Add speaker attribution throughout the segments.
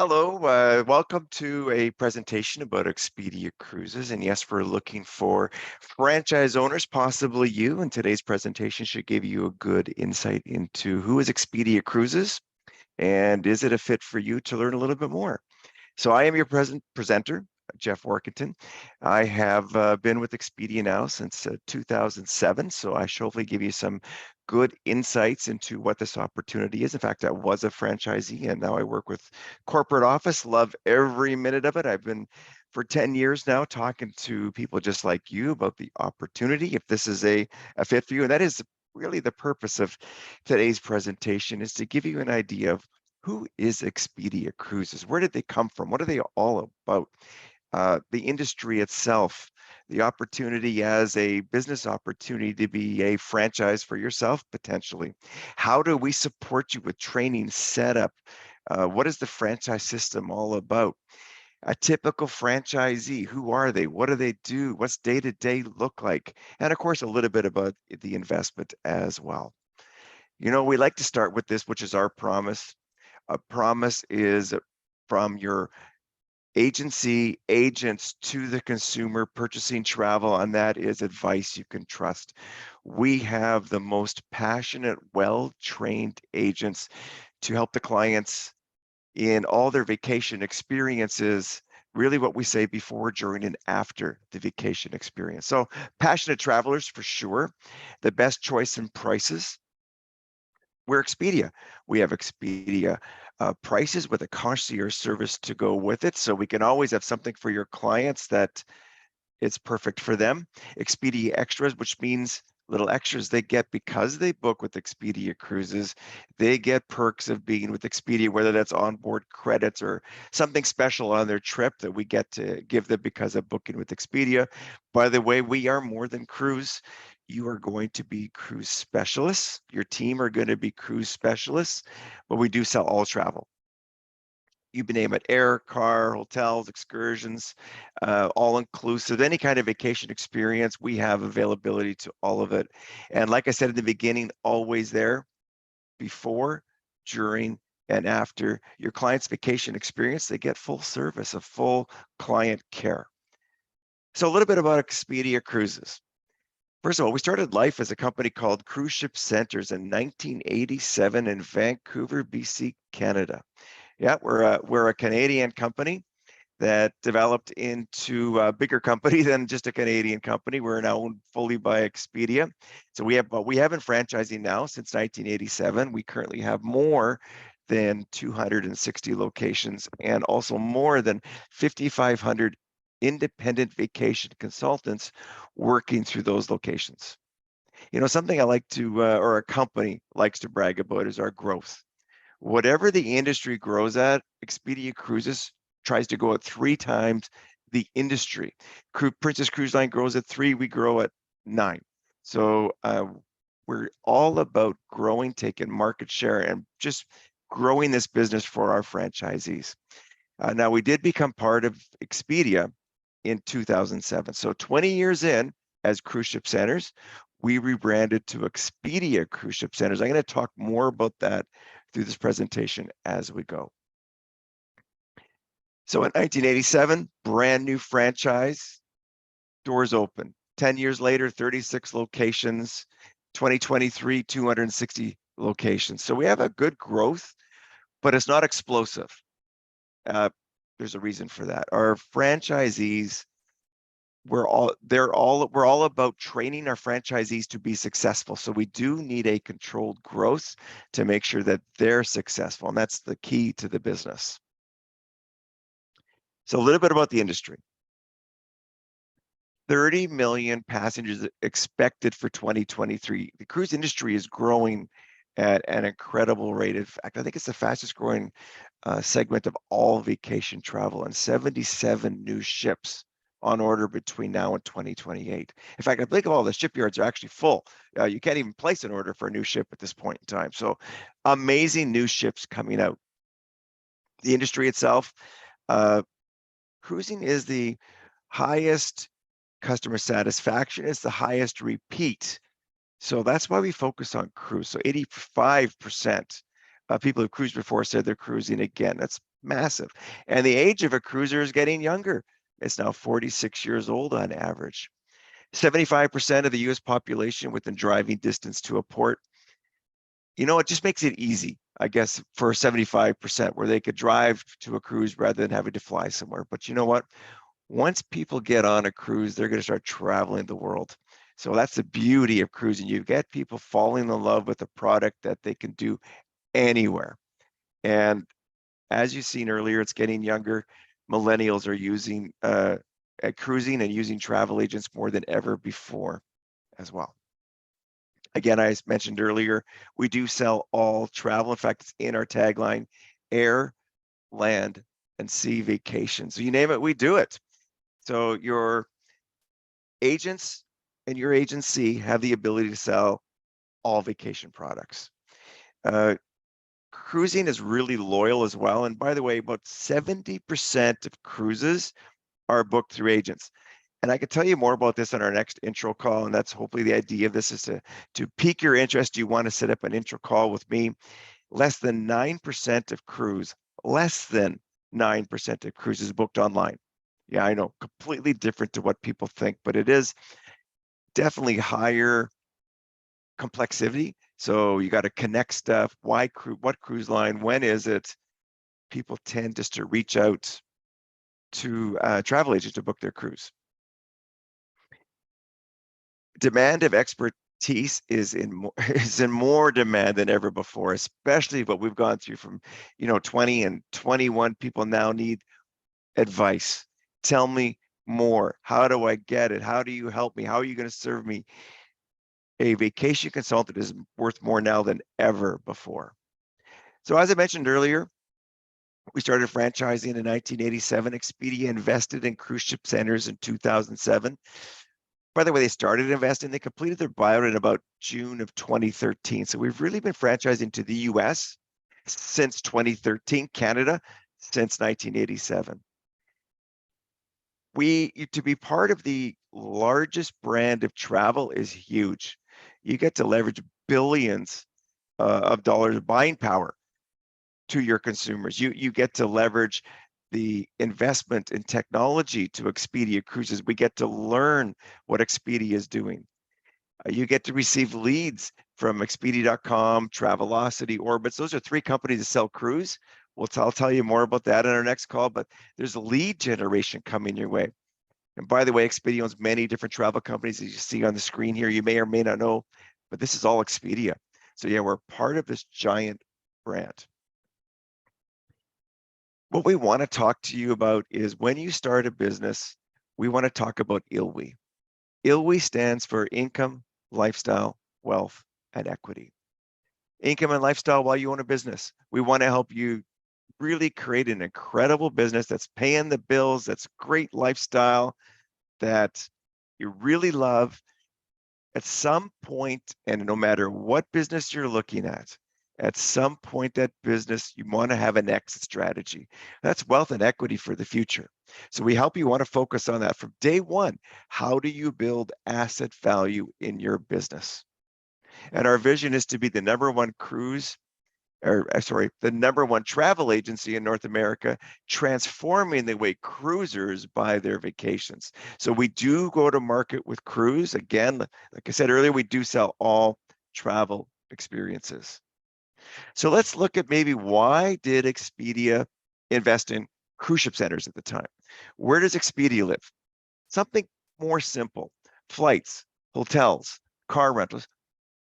Speaker 1: Hello, welcome to a presentation about Expedia Cruises. And yes, we're looking for franchise owners, possibly you. And today's presentation should give you a good insight into who is Expedia Cruises and is it a fit for you to learn a little bit more. So I am your presenter, Jeff Workington. I have been with Expedia now since 2007, so I should hopefully give you some good insights into what this opportunity is. In fact, I was a franchisee and now I work with corporate office. Love every minute of it. I've been for 10 years now talking to people just like you about the opportunity, if this is a fit for you. And that is really the purpose of today's presentation, is to give you an idea of who is Expedia Cruises? Where did they come from? What are they all about? The industry itself, the opportunity as a business opportunity to be a franchise for yourself, potentially. How do we support you with training, setup? What is the franchise system all about? A typical franchisee, who are they? What do they do? What's day-to-day look like? And of course, a little bit about the investment as well. You know, we like to start with this, which is our promise. A promise is from your agency agents to the consumer purchasing travel, and that is advice you can trust. We have the most passionate, well-trained agents to help the clients in all their vacation experiences, really what we say before, during, and after the vacation experience. So passionate travelers for sure, the best choice in prices. We're Expedia. We have Expedia prices with a concierge service to go with it. So we can always have something for your clients that it's perfect for them. Expedia Extras, which means little extras they get because they book with Expedia Cruises. They get perks of being with Expedia, whether that's onboard credits or something special on their trip that we get to give them because of booking with Expedia. By the way, we are more than cruise. You are going to be cruise specialists. Your team are going to be cruise specialists, but we do sell all travel. You can name it: air, car, hotels, excursions, all inclusive, any kind of vacation experience. We have availability to all of it. And like I said in the beginning, always there before, during, and after your client's vacation experience. They get full service, a full client care. So a little bit about Expedia Cruises. First of all, we started life as a company called Cruise Ship Centers in 1987 in Vancouver, BC, Canada. Yeah, we're a Canadian company that developed into a bigger company than just a Canadian company. We're now owned fully by Expedia. So we have been franchising now since 1987. We currently have more than 260 locations and also more than 5,500 independent vacation consultants working through those locations. You know, something I like to, or a company likes to brag about, is our growth. Whatever the industry grows at, Expedia Cruises tries to go at 3 times the industry. Princess Cruise Line grows at 3, we grow at 9. So we're all about growing, taking market share, and just growing this business for our franchisees. Now, we did become part of Expedia in 2007. So 20 years in as Cruise Ship Centers, we rebranded to Expedia Cruise Ship Centers. I'm going to talk more about that through this presentation as we go. So in 1987, brand new franchise, doors open. 10 years later, 36 locations. 2023, 260 locations. So we have a good growth, but it's not explosive. There's a reason for that. Our franchisees, we're all about training our franchisees to be successful. So we do need a controlled growth to make sure that they're successful, and that's the key to the business. So a little bit about the industry. 30 million passengers expected for 2023. The cruise industry is growing at an incredible rate. In fact, I think it's the fastest growing segment of all vacation travel, and 77 new ships on order between now and 2028. In fact, I think all the shipyards are actually full. You can't even place an order for a new ship at this point in time. So amazing new ships coming out. The industry itself, cruising is the highest customer satisfaction. It's the highest repeat. So that's why we focus on cruise. So 85% people who cruised before said they're cruising again. That's massive. And the age of a cruiser is getting younger. It's now 46 years old on average. 75% of the US population within driving distance to a port. It just makes it easy, I guess, for 75% where they could drive to a cruise rather than having to fly somewhere. But you know what? Once people get on a cruise, they're going to start traveling the world. So that's the beauty of cruising. You get people falling in love with a product that they can do anywhere. And as you've seen earlier, it's getting younger. Millennials are using cruising and using travel agents more than ever before as well. Again, I mentioned earlier, we do sell all travel. In fact, it's in our tagline, air, land, and sea vacations. So you name it, we do it. So your agents and your agency have the ability to sell all vacation products. Cruising is really loyal as well. And by the way, about 70% of cruises are booked through agents. And I can tell you more about this on our next intro call. And that's hopefully the idea of this is to pique your interest. You want to set up an intro call with me. Less than 9% of less than 9% of cruises booked online. Yeah, I know, completely different to what people think, but it is definitely higher complexity. So you got to connect stuff. What cruise line? When is it? People tend just to reach out to travel agents to book their cruise. Demand of expertise is in more demand than ever before, especially what we've gone through from 20 and 21. People now need advice. Tell me more. How do I get it? How do you help me? How are you going to serve me? A vacation consultant is worth more now than ever before. So as I mentioned earlier, we started franchising in 1987. Expedia invested in cruise ship centers in 2007. By the way, they started investing. They completed their buyout in about June of 2013. So we've really been franchising to the US since 2013, Canada since 1987. To be part of the largest brand of travel is huge. You get to leverage billions of dollars of buying power to your consumers. You get to leverage the investment in technology to Expedia Cruises. We get to learn what Expedia is doing. You get to receive leads from Expedia.com, Travelocity, Orbitz. Those are 3 companies that sell cruise. I'll tell you more about that in our next call, but there's a lead generation coming your way. And by the way, Expedia owns many different travel companies, as you see on the screen here. You may or may not know, but this is all Expedia. So yeah, we're part of this giant brand. What we want to talk to you about is when you start a business, we want to talk about ILWI. ILWI stands for Income, Lifestyle, Wealth, and Equity. Income and lifestyle while you own a business. We want to help you really create an incredible business that's paying the bills, that's great lifestyle, that you really love. At some point, and no matter what business you're looking at some point that business, you want to have an exit strategy. That's wealth and equity for the future. So we help you want to focus on that from day one. How do you build asset value in your business? And our vision is to be the #1 the #1 travel agency in North America, transforming the way cruisers buy their vacations. So we do go to market with cruise. Again, like I said earlier, we do sell all travel experiences. So let's look at maybe why did Expedia invest in cruise ship centers at the time? Where does Expedia live? Something more simple. Flights, hotels, car rentals.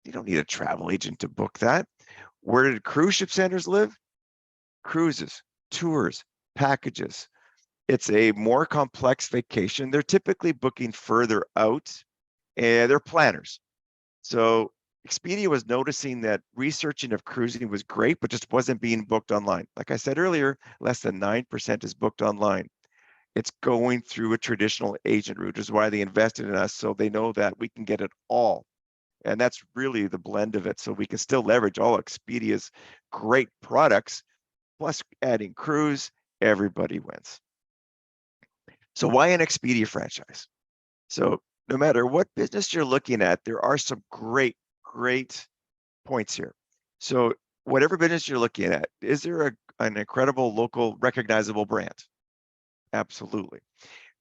Speaker 1: You don't need a travel agent to book that. Where did cruise ship centers live? Cruises, tours, packages. It's a more complex vacation. They're typically booking further out, and they're planners. So Expedia was noticing that researching of cruising was great, but just wasn't being booked online. Like I said earlier, less than 9% is booked online. It's going through a traditional agent route, which is why they invested in us, so they know that we can get it all. And that's really the blend of it. So we can still leverage all Expedia's great products, plus adding cruise, everybody wins. So why an Expedia franchise? So no matter what business you're looking at, there are some great points here. So whatever business you're looking at, is there an incredible local recognizable brand? Absolutely.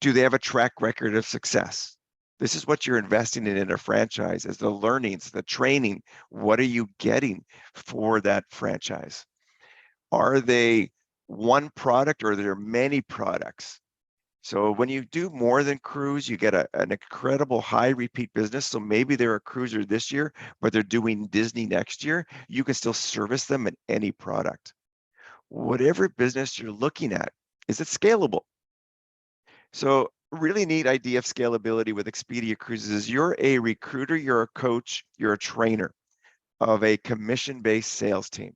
Speaker 1: Do they have a track record of success? This is what you're investing in a franchise, is the learnings, the training. What are you getting for that franchise? Are they one product or are there many products? So when you do more than cruise, you get an incredible high repeat business. So maybe they're a cruiser this year, but they're doing Disney next year. You can still service them in any product. Whatever business you're looking at, is it scalable? So really neat idea of scalability with Expedia Cruises is you're a recruiter, you're a coach, you're a trainer of a commission-based sales team.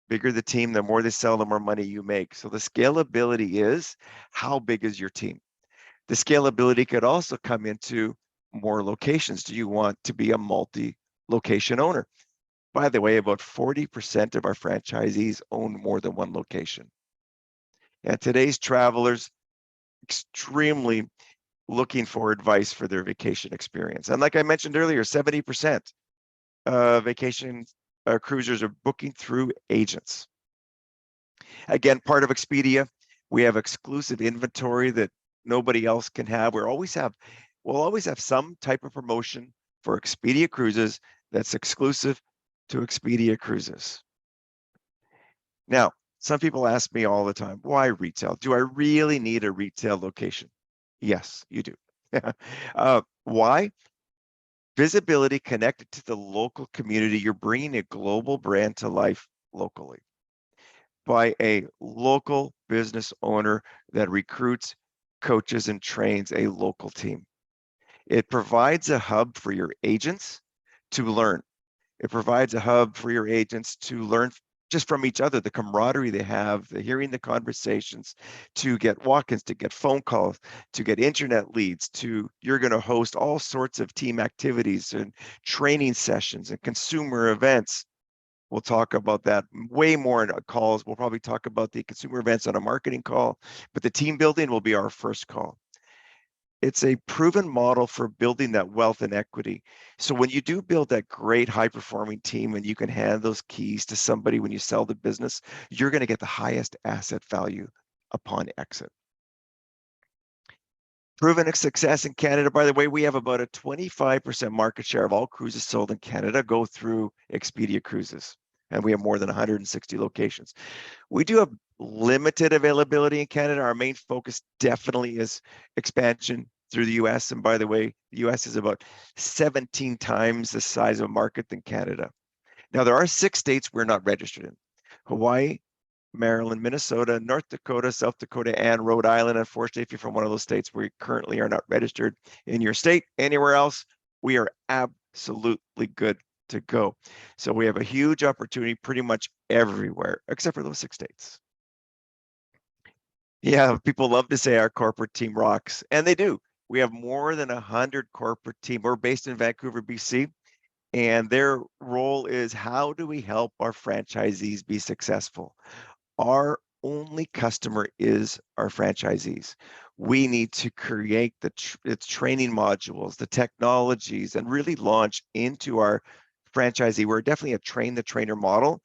Speaker 1: Bigger the team, the more they sell, the more money you make. So the scalability is, how big is your team? The scalability could also come into more locations. Do you want to be a multi-location owner? By the way, about 40% of our franchisees own more than one location. And today's travelers extremely looking for advice for their vacation experience. And like I mentioned earlier, 70% of vacation cruisers are booking through agents. Again, part of Expedia, we have exclusive inventory that nobody else can have. We'll always have some type of promotion for Expedia Cruises that's exclusive to Expedia Cruises. Now, some people ask me all the time, why retail? Do I really need a retail location? Yes, you do. Why? Visibility connected to the local community. You're bringing a global brand to life locally by a local business owner that recruits, coaches, and trains a local team. It provides a hub for your agents to learn. It provides a hub for your agents to learn just from each other, the camaraderie they have, the hearing the conversations, to get walk-ins, to get phone calls, to get internet leads, you're going to host all sorts of team activities and training sessions and consumer events. We'll talk about that way more in calls. We'll probably talk about the consumer events on a marketing call, but the team building will be our first call. It's a proven model for building that wealth and equity. So when you do build that great high performing team and you can hand those keys to somebody when you sell the business, you're going to get the highest asset value upon exit. Proven success in Canada. By the way, we have about a 25% market share of all cruises sold in Canada go through Expedia Cruises. And we have more than 160 locations. We do have limited availability in Canada. Our main focus definitely is expansion through the US. And by the way, the US is about 17 times the size of a market than Canada. Now, there are 6 states we're not registered in: Hawaii, Maryland, Minnesota, North Dakota, South Dakota, and Rhode Island. Unfortunately, if you're from one of those states, we currently are not registered in your state. Anywhere else, we are absolutely good to go. So we have a huge opportunity pretty much everywhere, except for those 6 states. Yeah, people love to say our corporate team rocks, and they do. We have more than 100 corporate team. We're based in Vancouver, BC, and their role is, how do we help our franchisees be successful? Our only customer is our franchisees. We need to create its training modules, the technologies, and really launch into our franchisee. We're definitely a train the trainer model.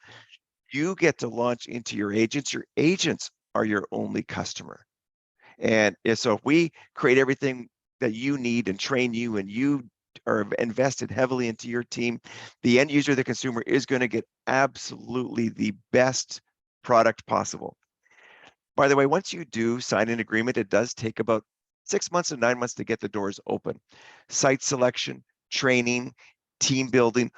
Speaker 1: You get to launch into your agents. Your agents are your only customer. And so if we create everything that you need and train you, and you are invested heavily into your team, the end user, the consumer, is going to get absolutely the best product possible. By the way, once you do sign an agreement, it does take about 6 months to 9 months to get the doors open. Site selection, training, team building,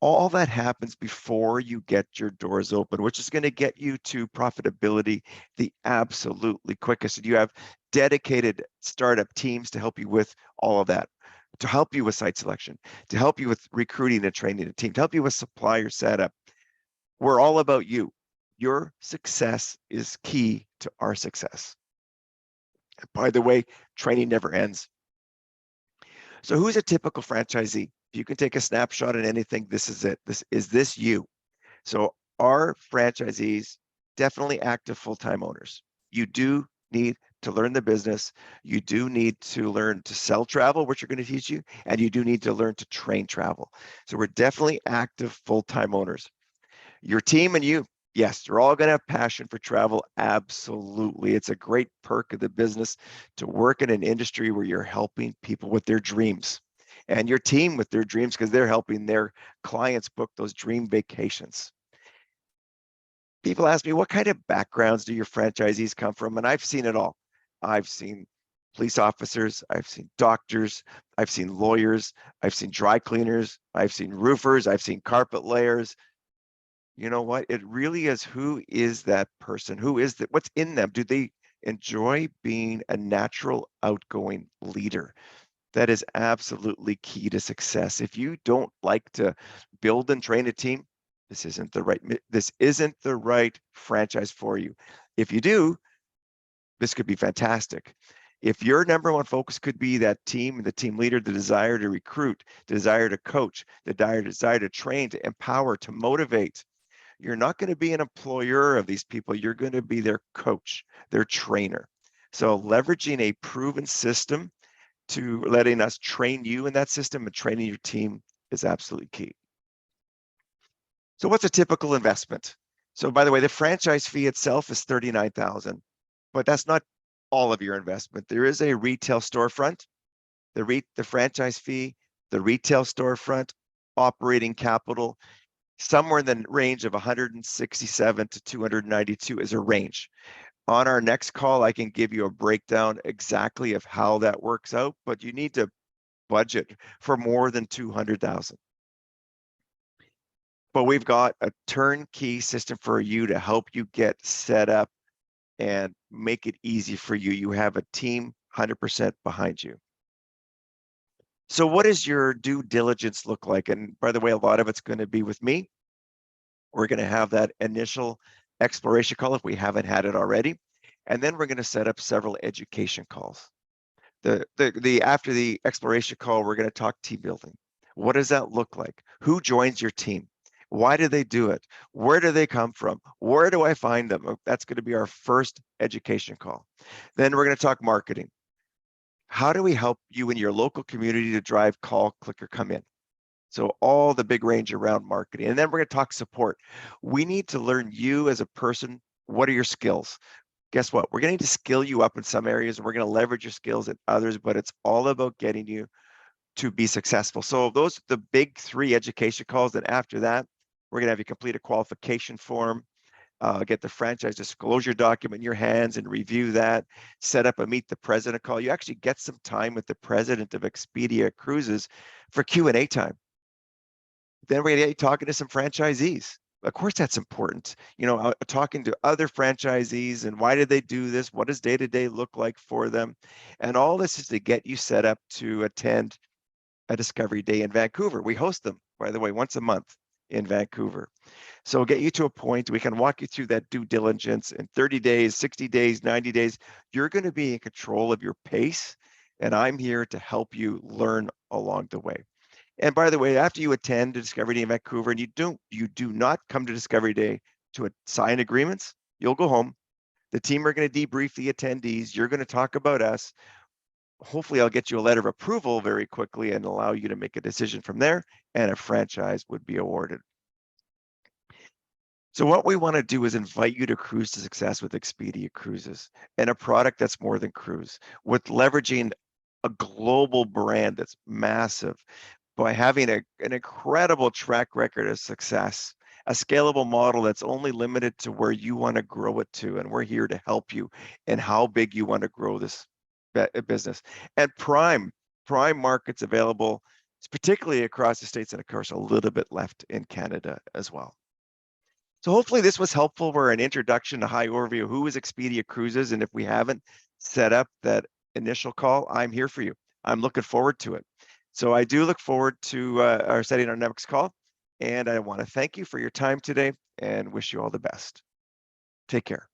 Speaker 1: all that happens before you get your doors open, which is going to get you to profitability the absolutely quickest. And you have dedicated startup teams to help you with all of that, to help you with site selection, to help you with recruiting and training a team, to help you with supplier setup. We're all about you. Your success is key to our success. And by the way, training never ends. So who's a typical franchisee? If you can take a snapshot at anything, this is it. This you? So our franchisees, definitely active full-time owners. You do need to learn the business. You do need to learn to sell travel, which we're going to teach you, and you do need to learn to train travel. So we're definitely active full-time owners. Your team and you, yes, you're all going to have passion for travel. Absolutely. It's a great perk of the business to work in an industry where you're helping people with their dreams and your team with their dreams because they're helping their clients book those dream vacations. People ask me, what kind of backgrounds do your franchisees come from? And I've seen it all. I've seen police officers, I've seen doctors, I've seen lawyers, I've seen dry cleaners, I've seen roofers, I've seen carpet layers. You know what? It really is, who is that person? Who is that? What's in them? Do they enjoy being a natural, outgoing leader? That is absolutely key to success. If you don't like to build and train a team, this isn't the right franchise for you. If you do, this could be fantastic. If your number one focus could be that team and the team leader, the desire to recruit, the desire to coach, the desire to train, to empower, to motivate, you're not going to be an employer of these people. You're going to be their coach, their trainer. So leveraging a proven system to letting us train you in that system and training your team is absolutely key. So what's a typical investment? So by the way, the franchise fee itself is $39,000, but that's not all of your investment. There is a retail storefront, the franchise fee, the retail storefront, operating capital, somewhere in the range of 167 to 292 is a range. On our next call, I can give you a breakdown exactly of how that works out, but you need to budget for more than 200,000. But we've got a turnkey system for you to help you get set up and make it easy for you. You have a team 100% behind you. So what does your due diligence look like? And by the way, a lot of it's going to be with me. We're going to have that initial exploration call if we haven't had it already. And then we're going to set up several education calls. After the exploration call, we're going to talk team building. What does that look like? Who joins your team? Why do they do it? Where do they come from? Where do I find them? That's going to be our first education call. Then we're going to talk marketing. How do we help you in your local community to drive call, click, or come in? So all the big range around marketing. And then we're going to talk support. We need to learn you as a person. What are your skills? Guess what? We're going to need to skill you up in some areas and we're going to leverage your skills in others, but it's all about getting you to be successful. So those are the big three education calls. And after that, we're going to have you complete a qualification form, get the franchise disclosure document in your hands and review that, set up a meet the president call. You actually get some time with the president of Expedia Cruises for Q&A time. Then we're going to get you talking to some franchisees. Of course, that's important. You know, talking to other franchisees and why did they do this? What does day-to-day look like for them? And all this is to get you set up to attend a Discovery Day in Vancouver. We host them, by the way, once a month in Vancouver. So get you to a point, we can walk you through that due diligence in 30 days, 60 days, 90 days. You're going to be in control of your pace, and I'm here to help you learn along the way. And by the way, after you attend Discovery Day in Vancouver and you do not come to Discovery Day to sign agreements, you'll go home. The team are going to debrief the attendees. You're going to talk about us. Hopefully I'll get you a letter of approval very quickly and allow you to make a decision from there, and a franchise would be awarded. So what we want to do is invite you to cruise to success with Expedia Cruises and a product that's more than cruise, with leveraging a global brand that's massive by having an incredible track record of success, a scalable model that's only limited to where you want to grow it to. And we're here to help you in how big you want to grow this business. And prime markets available, particularly across the States, and of course, a little bit left in Canada as well. So hopefully this was helpful. We're an introduction to high overview. Who is Expedia Cruises? And if we haven't set up that initial call, I'm here for you. I'm looking forward to it. So I do look forward to our setting our next call. And I want to thank you for your time today and wish you all the best. Take care.